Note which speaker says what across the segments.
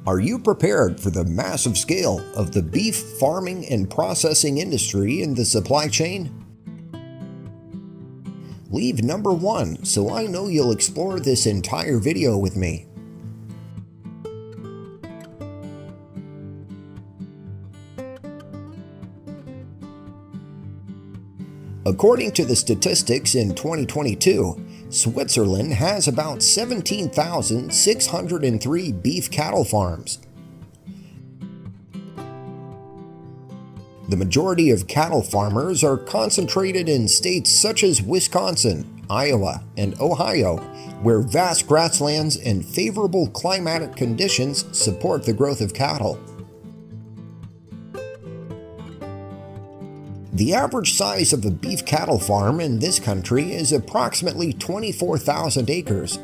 Speaker 1: Are you prepared for the massive scale of the beef farming and processing industry in the supply chain? Leave number 1 so I know you'll explore this entire video with me. According to the statistics in 2022, Switzerland has about 17,603 beef cattle farms. The majority of cattle farmers are concentrated in states such as Wisconsin, Iowa, and Ohio, where vast grasslands and favorable climatic conditions support the growth of cattle. The average size of a beef cattle farm in this country is approximately 24,000 acres.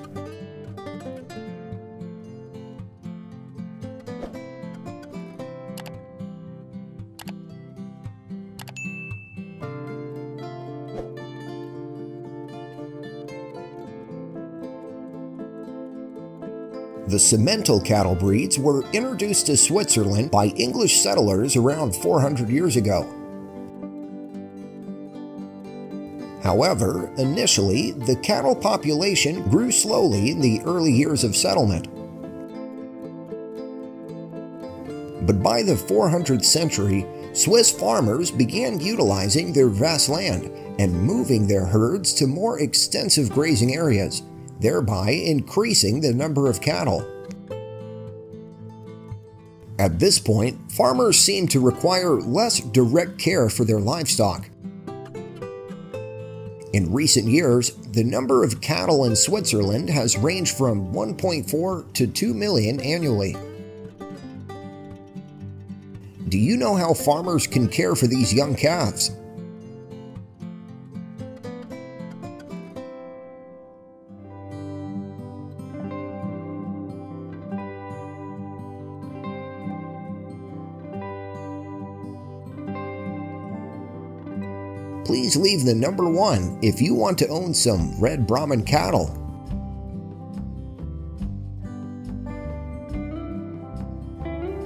Speaker 1: The Simmental cattle breeds were introduced to Switzerland by English settlers around 400 years ago. However, initially, the cattle population grew slowly in the early years of settlement. But by the 400th century, Swiss farmers began utilizing their vast land and moving their herds to more extensive grazing areas, thereby increasing the number of cattle. At this point, farmers seemed to require less direct care for their livestock. In recent years, the number of cattle in Switzerland has ranged from 1.4 to 2 million annually. Do you know how farmers can care for these young calves? Please leave the number 1 if you want to own some red Brahman cattle.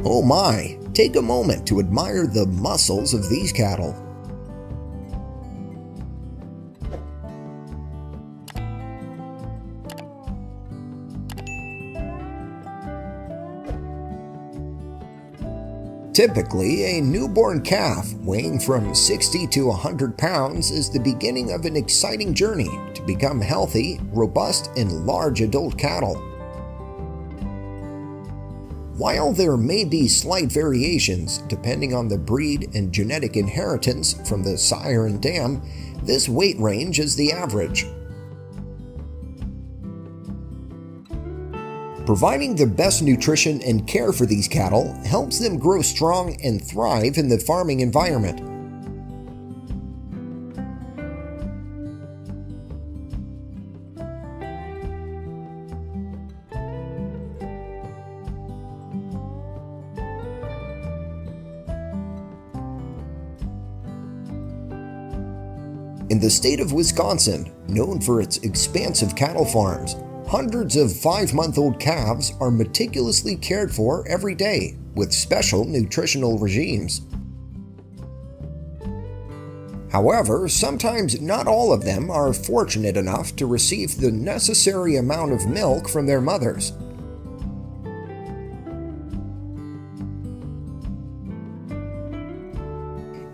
Speaker 1: Oh my, take a moment to admire the muscles of these cattle. Typically, a newborn calf weighing from 60 to 100 pounds is the beginning of an exciting journey to become healthy, robust, and large adult cattle. While there may be slight variations depending on the breed and genetic inheritance from the sire and dam, this weight range is the average. Providing the best nutrition and care for these cattle helps them grow strong and thrive in the farming environment. In the state of Wisconsin, known for its expansive cattle farms, hundreds of 5-month-old calves are meticulously cared for every day with special nutritional regimes. However, sometimes not all of them are fortunate enough to receive the necessary amount of milk from their mothers.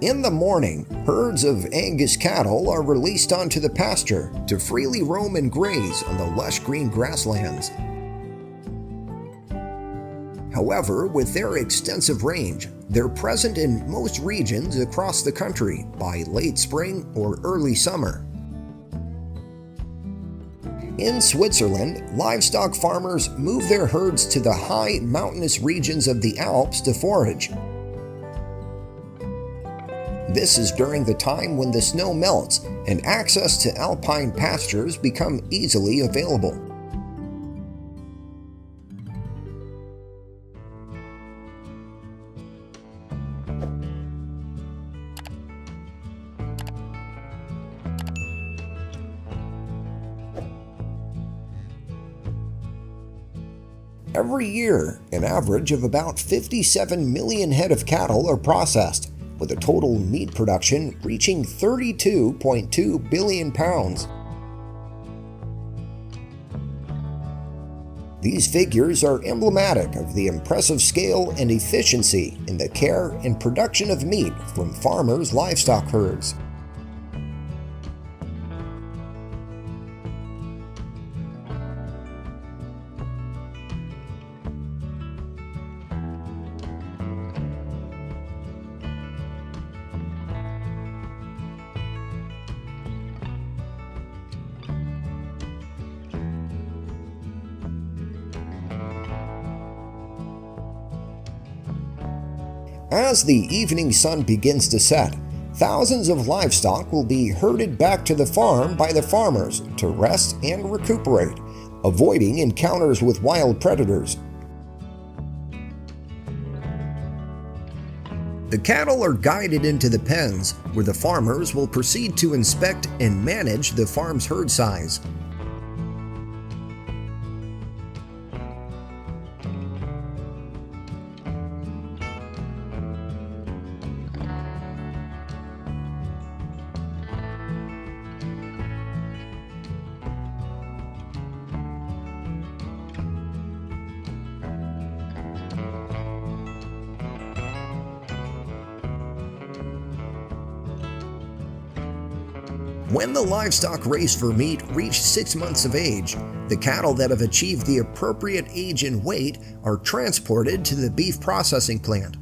Speaker 1: In the morning, herds of Angus cattle are released onto the pasture to freely roam and graze on the lush green grasslands. However, with their extensive range, they're present in most regions across the country by late spring or early summer. In Switzerland, livestock farmers move their herds to the high mountainous regions of the Alps to forage. This is during the time when the snow melts and access to alpine pastures become easily available. Every year, an average of about 57 million head of cattle are processed, with a total meat production reaching 32.2 billion pounds. These figures are emblematic of the impressive scale and efficiency in the care and production of meat from farmers' livestock herds. As the evening sun begins to set, thousands of livestock will be herded back to the farm by the farmers to rest and recuperate, avoiding encounters with wild predators. The cattle are guided into the pens, where the farmers will proceed to inspect and manage the farm's herd size. When the livestock race for meat reach 6 months of age, the cattle that have achieved the appropriate age and weight are transported to the beef processing plant.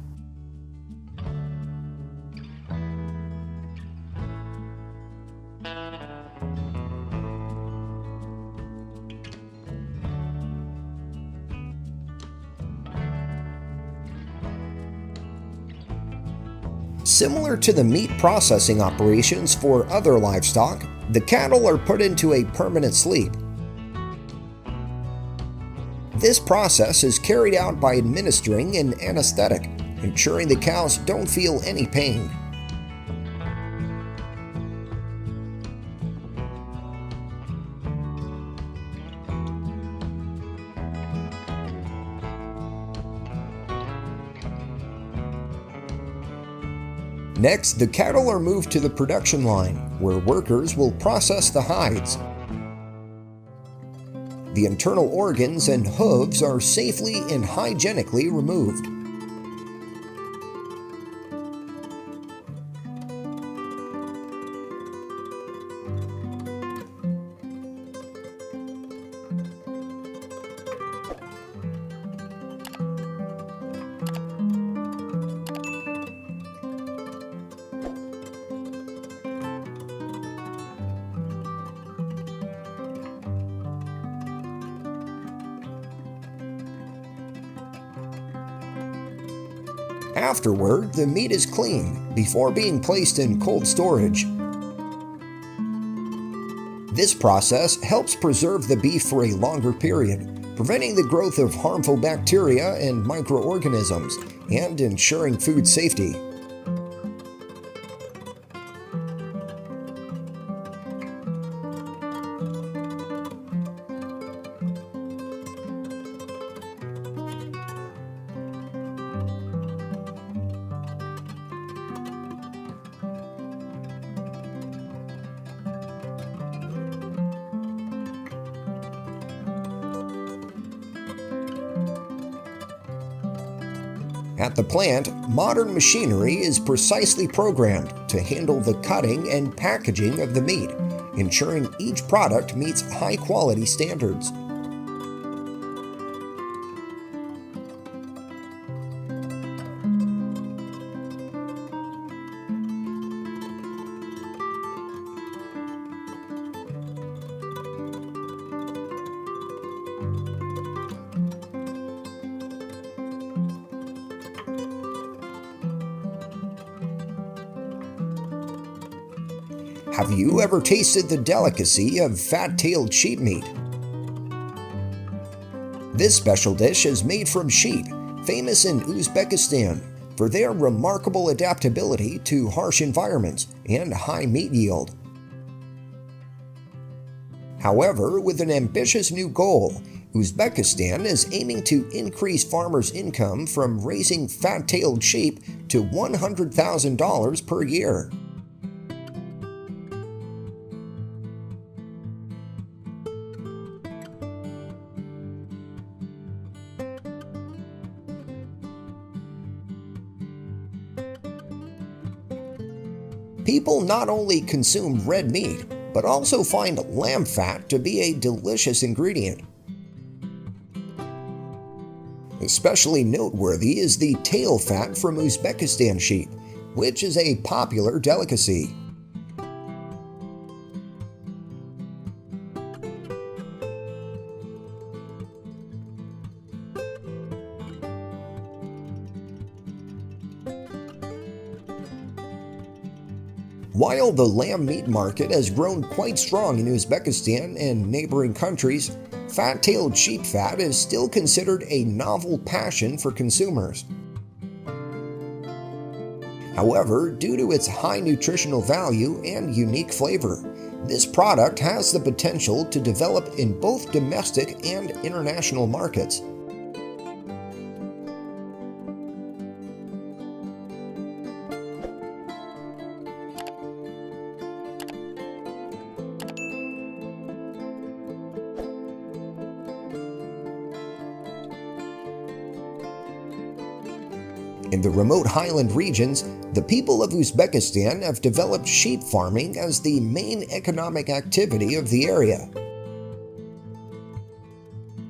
Speaker 1: Similar to the meat processing operations for other livestock, the cattle are put into a permanent sleep. This process is carried out by administering an anesthetic, ensuring the cows don't feel any pain. Next, the cattle are moved to the production line, where workers will process the hides. The internal organs and hooves are safely and hygienically removed. Afterward, the meat is cleaned before being placed in cold storage. This process helps preserve the beef for a longer period, preventing the growth of harmful bacteria and microorganisms, and ensuring food safety. At the plant, modern machinery is precisely programmed to handle the cutting and packaging of the meat, ensuring each product meets high-quality standards. Have you ever tasted the delicacy of fat-tailed sheep meat? This special dish is made from sheep, famous in Uzbekistan for their remarkable adaptability to harsh environments and high meat yield. However, with an ambitious new goal, Uzbekistan is aiming to increase farmers' income from raising fat-tailed sheep to $100,000 per year. People not only consume red meat, but also find lamb fat to be a delicious ingredient. Especially noteworthy is the tail fat from Uzbekistan sheep, which is a popular delicacy. While the lamb meat market has grown quite strong in Uzbekistan and neighboring countries, fat-tailed sheep fat is still considered a novel passion for consumers. However, due to its high nutritional value and unique flavor, this product has the potential to develop in both domestic and international markets. In the remote highland regions, the people of Uzbekistan have developed sheep farming as the main economic activity of the area.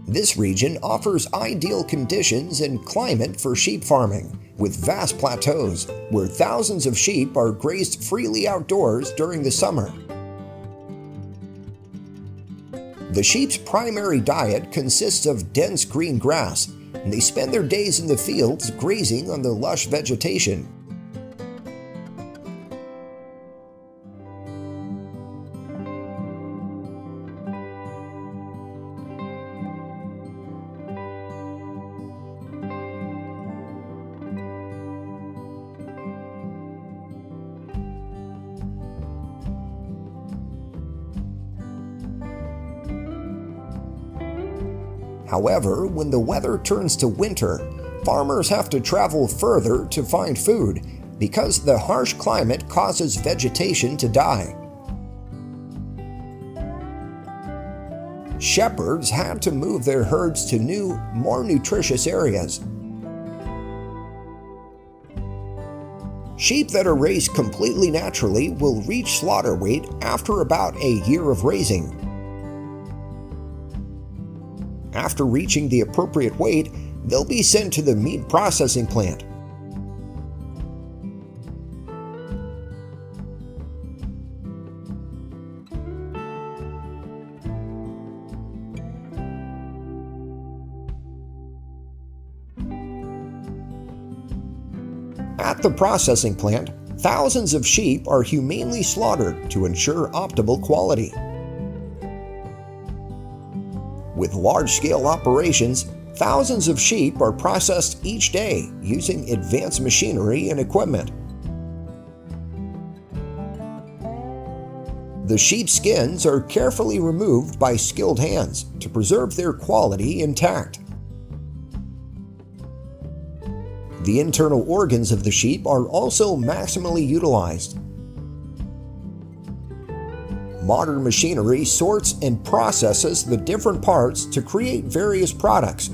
Speaker 1: This region offers ideal conditions and climate for sheep farming, with vast plateaus where thousands of sheep are grazed freely outdoors during the summer. The sheep's primary diet consists of dense green grass, and they spend their days in the fields grazing on the lush vegetation. However, when the weather turns to winter, farmers have to travel further to find food because the harsh climate causes vegetation to die. Shepherds had to move their herds to new, more nutritious areas. Sheep that are raised completely naturally will reach slaughter weight after about a year of raising. After reaching the appropriate weight, they'll be sent to the meat processing plant. At the processing plant, thousands of sheep are humanely slaughtered to ensure optimal quality. With large-scale operations, thousands of sheep are processed each day using advanced machinery and equipment. The sheep skins are carefully removed by skilled hands to preserve their quality intact. The internal organs of the sheep are also maximally utilized. Modern machinery sorts and processes the different parts to create various products.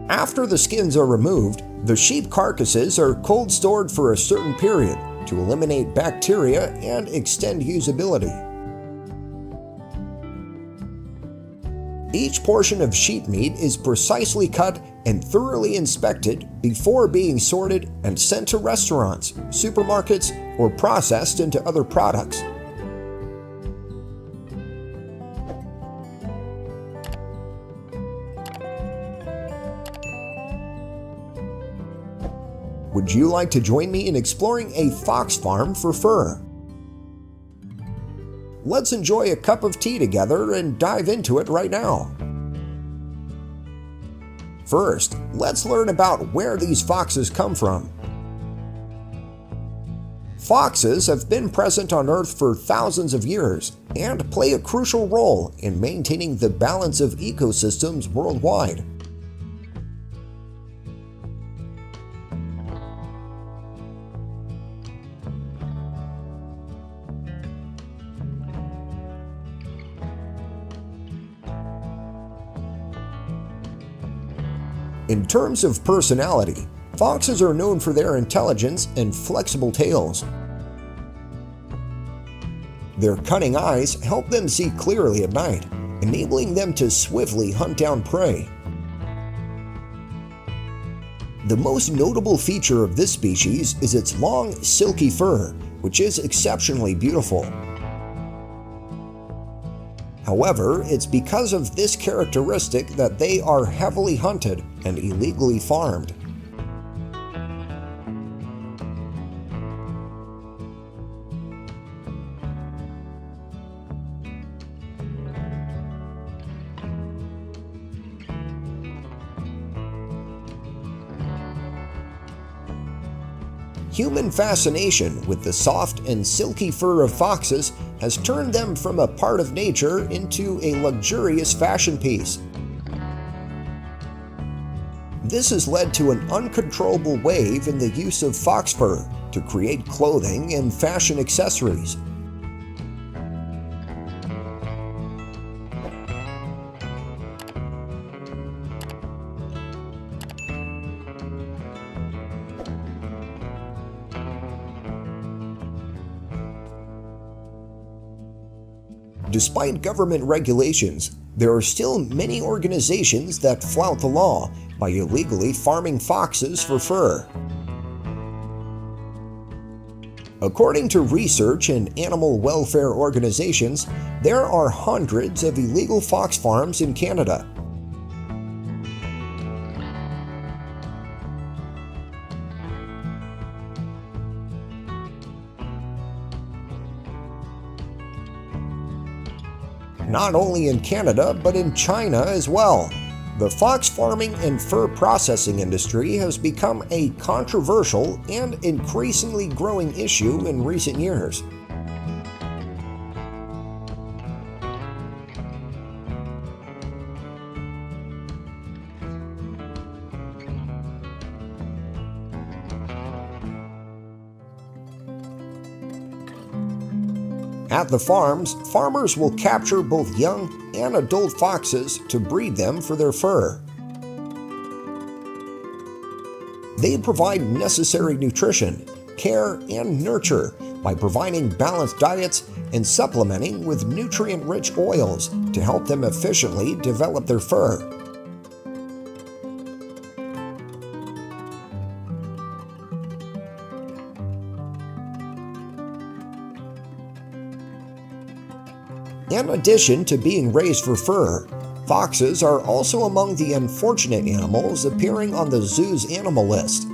Speaker 1: After the skins are removed, the sheep carcasses are cold stored for a certain period to eliminate bacteria and extend usability. Each portion of sheep meat is precisely cut and thoroughly inspected before being sorted and sent to restaurants, supermarkets, or processed into other products. Would you like to join me in exploring a fox farm for fur? Let's enjoy a cup of tea together and dive into it right now. First, let's learn about where these foxes come from. Foxes have been present on Earth for thousands of years and play a crucial role in maintaining the balance of ecosystems worldwide. In terms of personality, foxes are known for their intelligence and flexible tails. Their cunning eyes help them see clearly at night, enabling them to swiftly hunt down prey. The most notable feature of this species is its long, silky fur, which is exceptionally beautiful. However, it's because of this characteristic that they are heavily hunted and illegally farmed. Human fascination with the soft and silky fur of foxes has turned them from a part of nature into a luxurious fashion piece. This has led to an uncontrollable wave in the use of fox fur to create clothing and fashion accessories. Despite government regulations, there are still many organizations that flout the law by illegally farming foxes for fur. According to research and animal welfare organizations, there are hundreds of illegal fox farms in Canada. Not only in Canada, but in China as well. The fox farming and fur processing industry has become a controversial and increasingly growing issue in recent years. At the farms, farmers will capture both young and adult foxes to breed them for their fur. They provide necessary nutrition, care, and nurture by providing balanced diets and supplementing with nutrient-rich oils to help them efficiently develop their fur. In addition to being raised for fur, foxes are also among the unfortunate animals appearing on the zoo's animal list.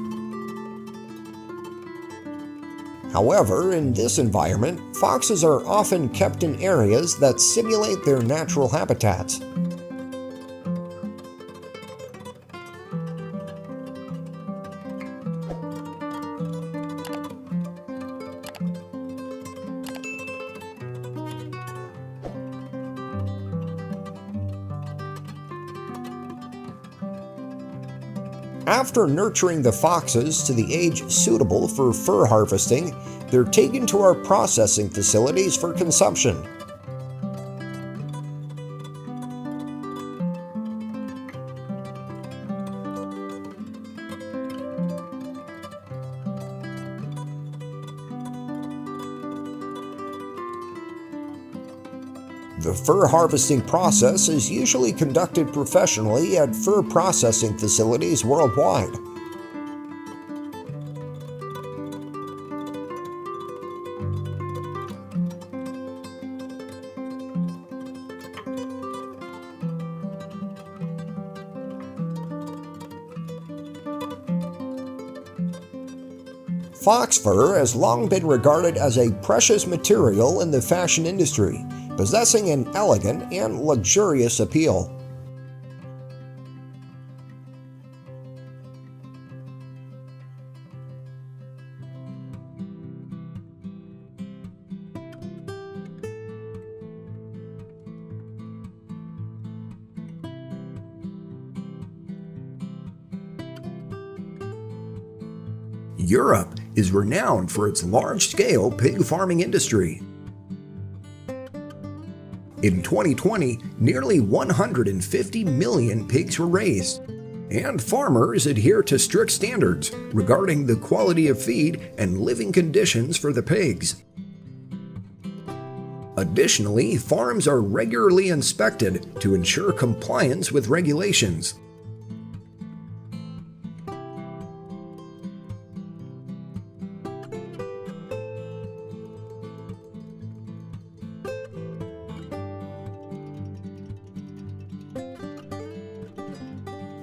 Speaker 1: However, in this environment, foxes are often kept in areas that simulate their natural habitats. After nurturing the foxes to the age suitable for fur harvesting, they're taken to our processing facilities for consumption. The fur harvesting process is usually conducted professionally at fur processing facilities worldwide. Fox fur has long been regarded as a precious material in the fashion industry, possessing an elegant and luxurious appeal. Europe is renowned for its large-scale pig farming industry. In 2020, nearly 150 million pigs were raised, and farmers adhere to strict standards regarding the quality of feed and living conditions for the pigs. Additionally, farms are regularly inspected to ensure compliance with regulations.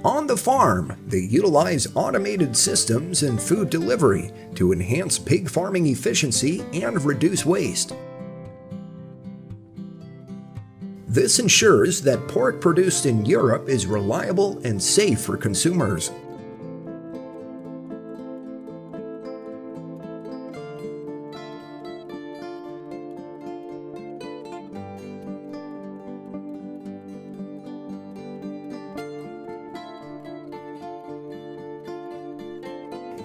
Speaker 1: On the farm, they utilize automated systems and food delivery to enhance pig farming efficiency and reduce waste. This ensures that pork produced in Europe is reliable and safe for consumers.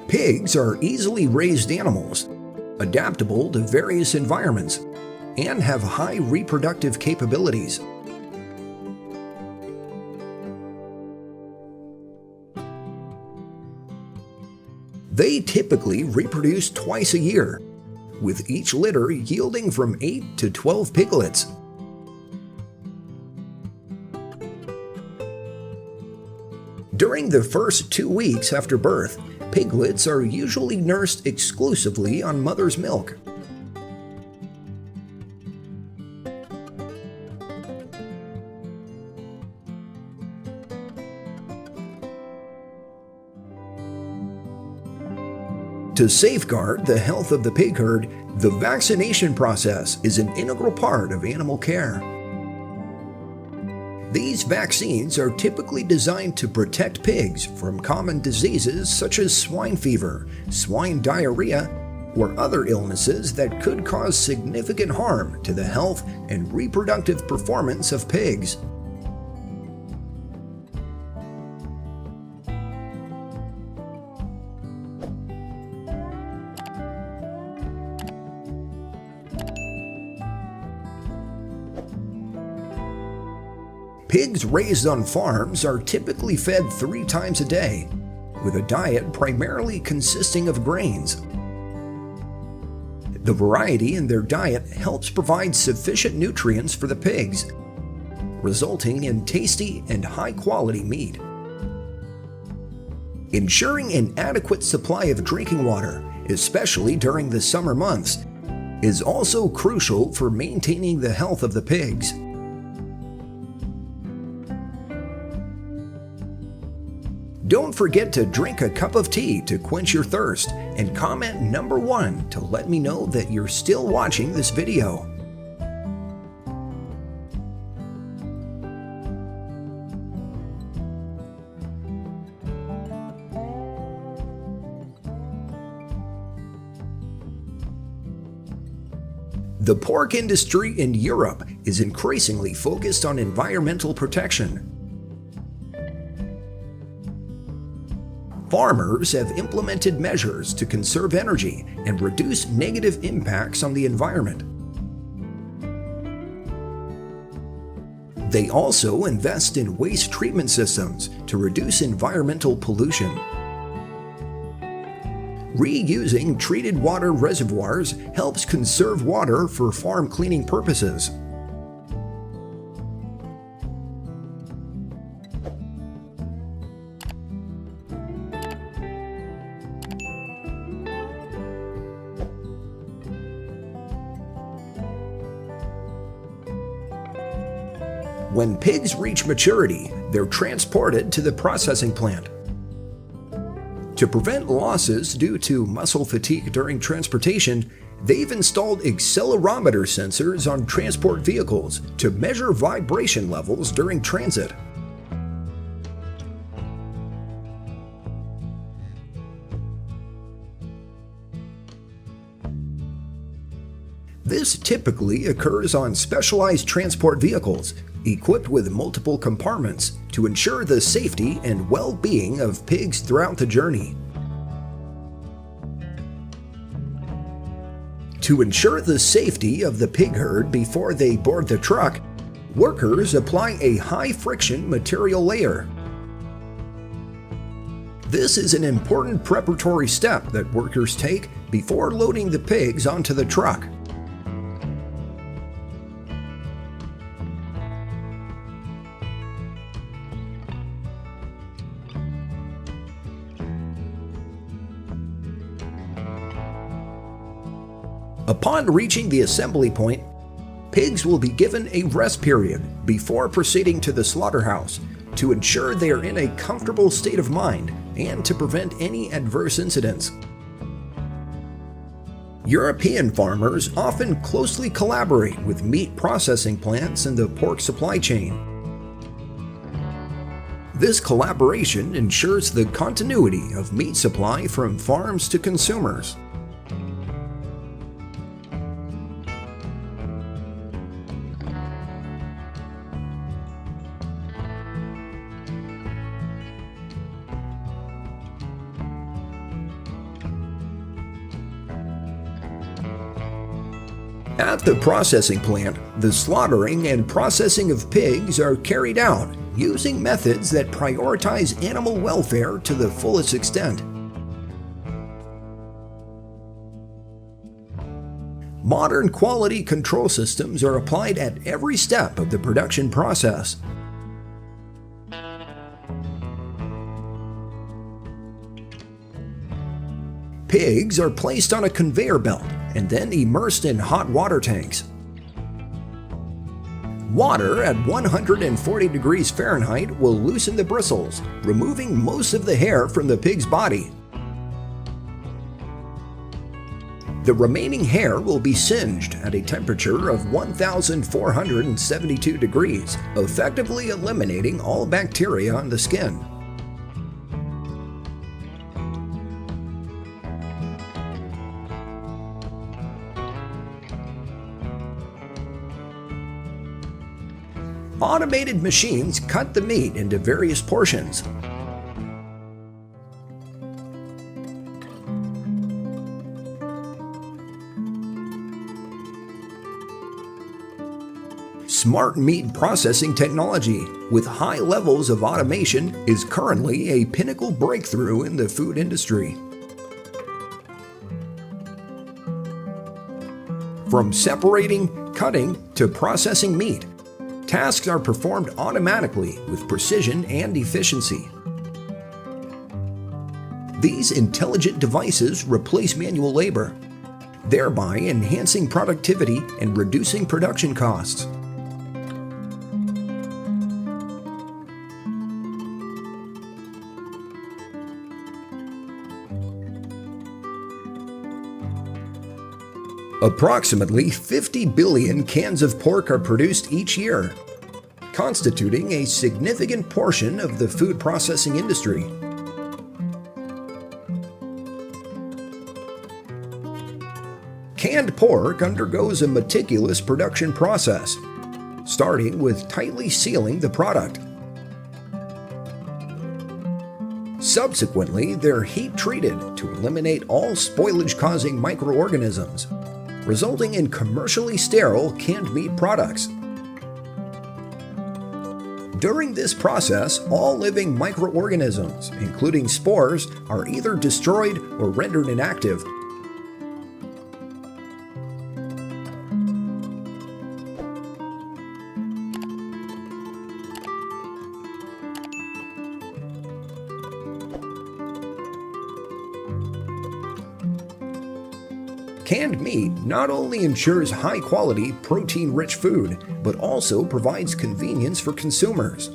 Speaker 1: Pigs are easily raised animals, adaptable to various environments, and have high reproductive capabilities. They typically reproduce twice a year, with each litter yielding from 8 to 12 piglets. During the first 2 weeks after birth, piglets are usually nursed exclusively on mother's milk. To safeguard the health of the pig herd, the vaccination process is an integral part of animal care. These vaccines are typically designed to protect pigs from common diseases such as swine fever, swine diarrhea, or other illnesses that could cause significant harm to the health and reproductive performance of pigs. Pigs raised on farms are typically fed 3 times a day, with a diet primarily consisting of grains. The variety in their diet helps provide sufficient nutrients for the pigs, resulting in tasty and high-quality meat. Ensuring an adequate supply of drinking water, especially during the summer months, is also crucial for maintaining the health of the pigs. Don't forget to drink a cup of tea to quench your thirst, and comment number 1 to let me know that you're still watching this video. The pork industry in Europe is increasingly focused on environmental protection. Farmers have implemented measures to conserve energy and reduce negative impacts on the environment. They also invest in waste treatment systems to reduce environmental pollution. Reusing treated water reservoirs helps conserve water for farm cleaning purposes. When pigs reach maturity, they're transported to the processing plant. To prevent losses due to muscle fatigue during transportation, they've installed accelerometer sensors on transport vehicles to measure vibration levels during transit. This typically occurs on specialized transport vehicles equipped with multiple compartments to ensure the safety and well-being of pigs throughout the journey. To ensure the safety of the pig herd before they board the truck, workers apply a high-friction material layer. This is an important preparatory step that workers take before loading the pigs onto the truck. Upon reaching the assembly point, pigs will be given a rest period before proceeding to the slaughterhouse to ensure they are in a comfortable state of mind and to prevent any adverse incidents. European farmers often closely collaborate with meat processing plants in the pork supply chain. This collaboration ensures the continuity of meat supply from farms to consumers. At the processing plant, the slaughtering and processing of pigs are carried out using methods that prioritize animal welfare to the fullest extent. Modern quality control systems are applied at every step of the production process. Pigs are placed on a conveyor belt and then immersed in hot water tanks. Water at 140 degrees Fahrenheit will loosen the bristles, removing most of the hair from the pig's body. The remaining hair will be singed at a temperature of 1,472 degrees, effectively eliminating all bacteria on the skin. Automated machines cut the meat into various portions. Smart meat processing technology with high levels of automation is currently a pinnacle breakthrough in the food industry. From separating, cutting, to processing meat, tasks are performed automatically with precision and efficiency. These intelligent devices replace manual labor, thereby enhancing productivity and reducing production costs. Approximately 50 billion cans of pork are produced each year, constituting a significant portion of the food processing industry. Canned pork undergoes a meticulous production process, starting with tightly sealing the product. Subsequently, they're heat-treated to eliminate all spoilage-causing microorganisms, resulting in commercially sterile canned meat products. During this process, all living microorganisms, including spores, are either destroyed or rendered inactive. Canned meat not only ensures high-quality, protein-rich food, but also provides convenience for consumers.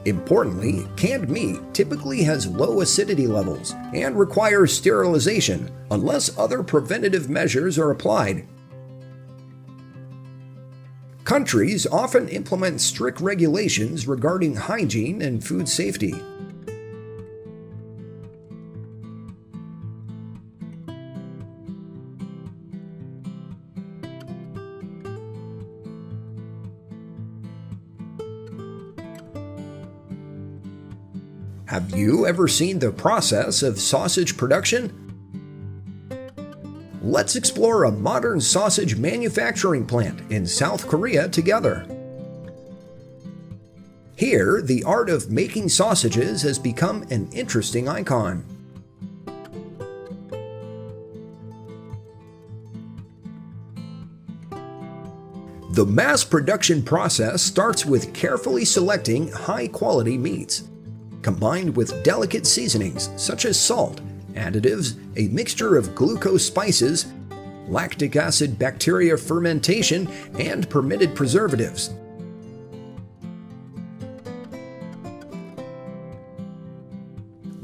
Speaker 1: Importantly, canned meat typically has low acidity levels and requires sterilization unless other preventative measures are applied. Countries often implement strict regulations regarding hygiene and food safety. Have you ever seen the process of sausage production? Let's explore a modern sausage manufacturing plant in South Korea together. Here, the art of making sausages has become an interesting icon. The mass production process starts with carefully selecting high-quality meats, combined with delicate seasonings such as salt, additives, a mixture of glucose spices, lactic acid bacteria fermentation, and permitted preservatives.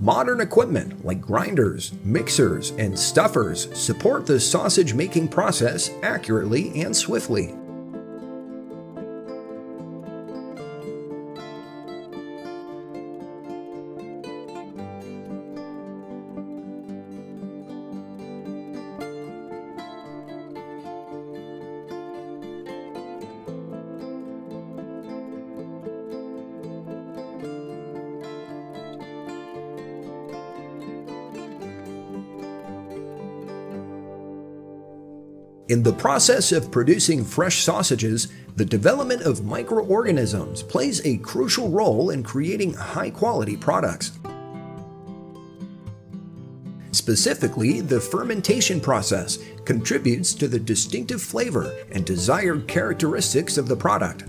Speaker 1: Modern equipment like grinders, mixers, and stuffers support the sausage making process accurately and swiftly. In the process of producing fresh sausages, the development of microorganisms plays a crucial role in creating high-quality products. Specifically, the fermentation process contributes to the distinctive flavor and desired characteristics of the product.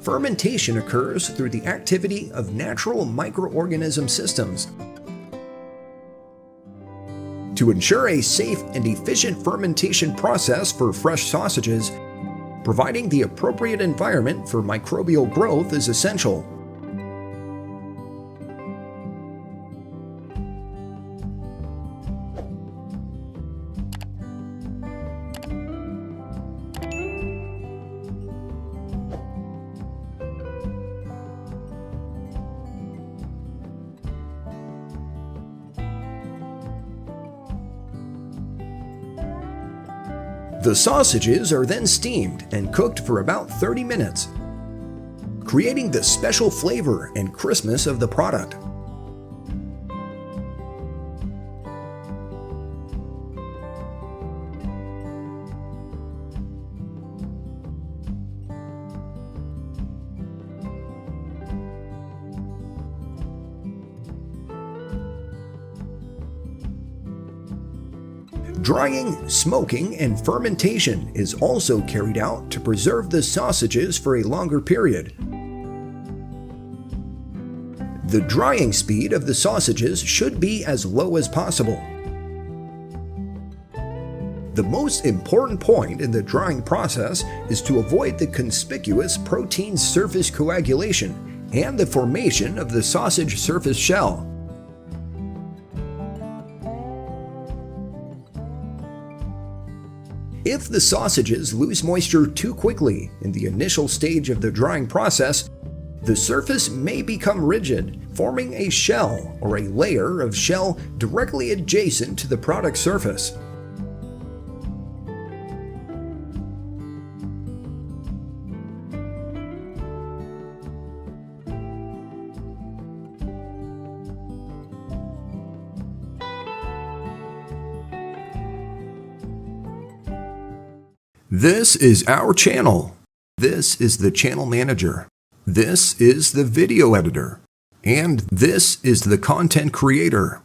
Speaker 1: Fermentation occurs through the activity of natural microorganism systems. To ensure a safe and efficient fermentation process for fresh sausages, providing the appropriate environment for microbial growth is essential. The sausages are then steamed and cooked for about 30 minutes, creating the special flavor and crispness of the product. Drying, smoking, and fermentation is also carried out to preserve the sausages for a longer period. The drying speed of the sausages should be as low as possible. The most important point in the drying process is to avoid the conspicuous protein surface coagulation and the formation of the sausage surface shell. If the sausages lose moisture too quickly in the initial stage of the drying process, the surface may become rigid, forming a shell or a layer of shell directly adjacent to the product surface. This is our channel. This is the channel manager. This is the video editor. And this is the content creator.